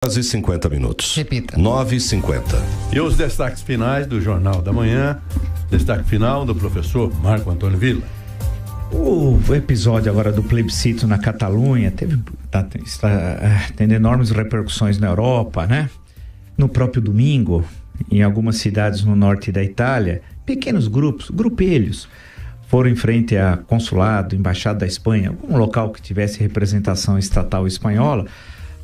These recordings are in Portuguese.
Quase 50 minutos. Repita. 9h50. E os destaques finais do Jornal da Manhã. Destaque final do professor Marco Antônio Villa. O episódio agora do plebiscito na Catalunha está tendo enormes repercussões na Europa, né? No próprio domingo, em algumas cidades no norte da Itália, pequenos grupelhos, foram em frente a consulado, embaixada da Espanha, algum local que tivesse representação estatal espanhola,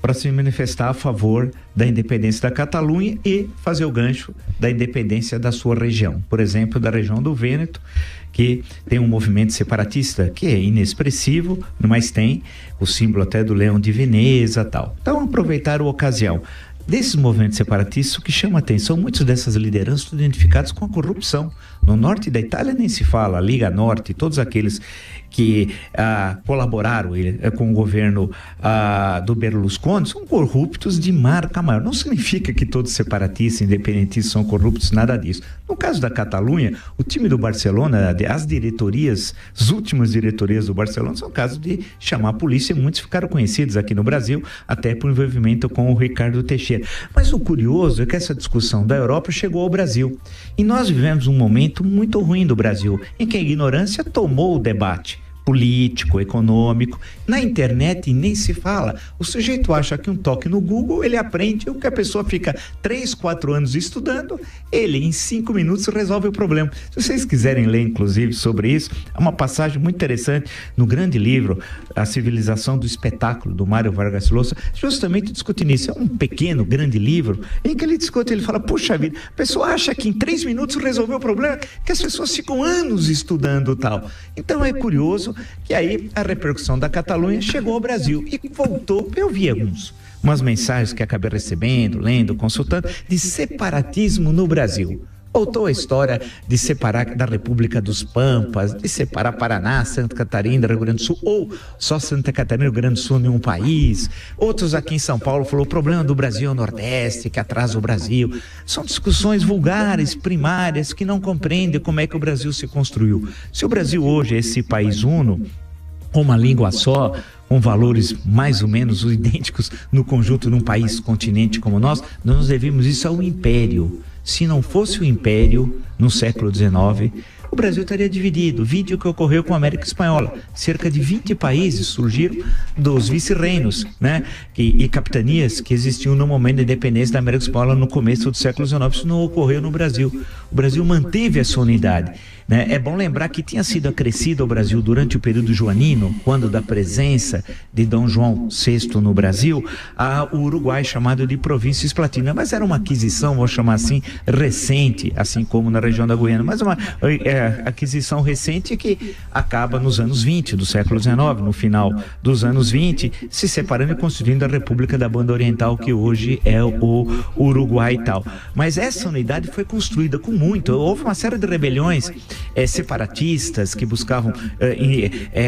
para se manifestar a favor da independência da Catalunha e fazer o gancho da independência da sua região. Por exemplo, da região do Vêneto, que tem um movimento separatista que é inexpressivo, mas tem o símbolo até do Leão de Veneza e tal. Então, aproveitaram a ocasião desses movimentos separatistas. O que chama a atenção, muitas dessas lideranças estão identificadas com a corrupção. No norte da Itália nem se fala, a Liga Norte, todos aqueles que colaboraram com o governo do Berlusconi são corruptos de marca maior. Não significa que todos separatistas, independentistas são corruptos, nada disso. No caso da Catalunha, o time do Barcelona, as últimas diretorias do Barcelona são casos de chamar a polícia, e muitos ficaram conhecidos aqui no Brasil, até por envolvimento com o Ricardo Teixeira. Mas o curioso é que essa discussão da Europa chegou ao Brasil. E nós vivemos um momento muito ruim do Brasil, em que a ignorância tomou o debate político, econômico. Na internet nem se fala. O sujeito acha que um toque no Google, ele aprende. O que a pessoa fica 3, 4 anos estudando, ele em 5 minutos resolve o problema. Se vocês quiserem ler, inclusive, sobre isso, há uma passagem muito interessante no grande livro A Civilização do Espetáculo, do Mário Vargas Llosa, justamente discutindo isso. É um pequeno, grande livro, em que ele discute, ele fala, puxa vida, a pessoa acha que em 3 minutos resolveu o problema, que as pessoas ficam anos estudando tal. Então é curioso que aí a repercussão da Catalunha chegou ao Brasil e voltou. Eu vi umas mensagens que acabei recebendo, lendo, consultando, de separatismo no Brasil. Voltou a história de separar da República dos Pampas, de separar Paraná, Santa Catarina, Rio Grande do Sul, ou só Santa Catarina e Rio Grande do Sul em um país. Outros aqui em São Paulo falaram o problema do Brasil é o Nordeste, que atrasa o Brasil. São discussões vulgares, primárias, que não compreendem como é que o Brasil se construiu. Se o Brasil hoje é esse país uno, com uma língua só, com valores mais ou menos idênticos no conjunto de um país, continente como nós nos devemos isso ao Império. Se não fosse o Império, no século XIX, o Brasil estaria dividido. Vídeo que ocorreu com a América Espanhola. Cerca de 20 países surgiram dos vice-reinos, né? E capitanias que existiam no momento da independência da América Espanhola no começo do século XIX. Isso não ocorreu no Brasil. O Brasil manteve a sua unidade, né? É bom lembrar que tinha sido acrescido ao Brasil durante o período joanino, quando da presença de Dom João VI no Brasil, o Uruguai chamado de Província Esplatina. Mas era uma aquisição, vou chamar assim, recente, assim como na região da Guiana, mas uma aquisição recente que acaba nos anos 20 do século XIX, no final dos anos 20, se separando e construindo a República da Banda Oriental, que hoje é o Uruguai e tal. Mas essa unidade foi construída com muito. Houve uma série de rebeliões separatistas que buscavam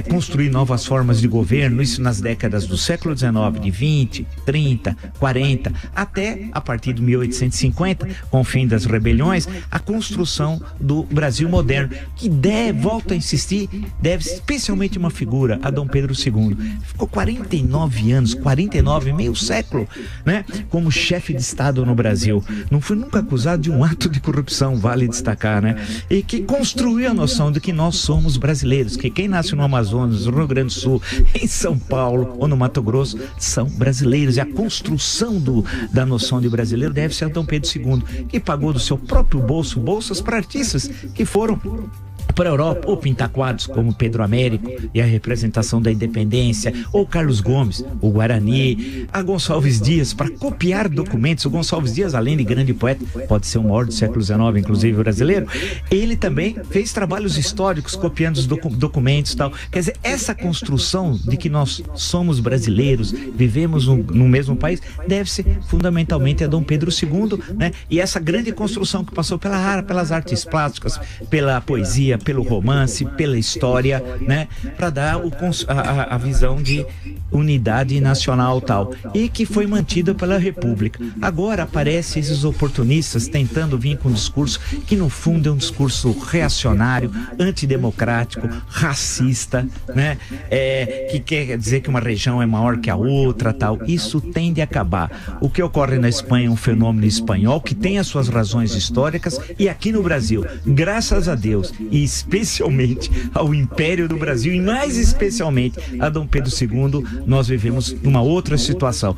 construir novas formas de governo, isso nas décadas do século XIX, de 20, 30, 40, até a partir de 1850, com o fim das rebeliões, a construção do Brasil moderno, que volto a insistir, deve especialmente uma figura, a Dom Pedro II. Ficou 49 anos, 49, meio século, né, como chefe de Estado no Brasil. Não foi nunca acusado de um ato de corrupção, vale destacar, né? E que construiu a noção de que nós somos brasileiros, que quem nasce no Amazonas, no Rio Grande do Sul, em São Paulo ou no Mato Grosso, são brasileiros. E a construção da noção de brasileiro deve ser a Dom Pedro II, que pagou do seu próprio bolso bolsas para artistas que foram para a Europa, ou pintar quadros como Pedro Américo e a representação da independência, ou Carlos Gomes, o Guarani, a Gonçalves Dias, para copiar documentos. O Gonçalves Dias, além de grande poeta, pode ser o maior do século XIX, inclusive brasileiro, ele também fez trabalhos históricos copiando os documentos e tal. Quer dizer, essa construção de que nós somos brasileiros, vivemos no mesmo país, deve-se fundamentalmente a Dom Pedro II, né? E essa grande construção que passou pelas artes plásticas, pela poesia, pelo romance, pela história, né? Para dar a visão de unidade nacional tal, e que foi mantida pela República. Agora aparecem esses oportunistas tentando vir com um discurso que no fundo é um discurso reacionário, antidemocrático, racista, né? Que quer dizer que uma região é maior que a outra tal. Isso tende a acabar. O que ocorre na Espanha é um fenômeno espanhol que tem as suas razões históricas, e aqui no Brasil, graças a Deus e especialmente ao Império do Brasil, e mais especialmente a Dom Pedro II, nós vivemos uma outra situação.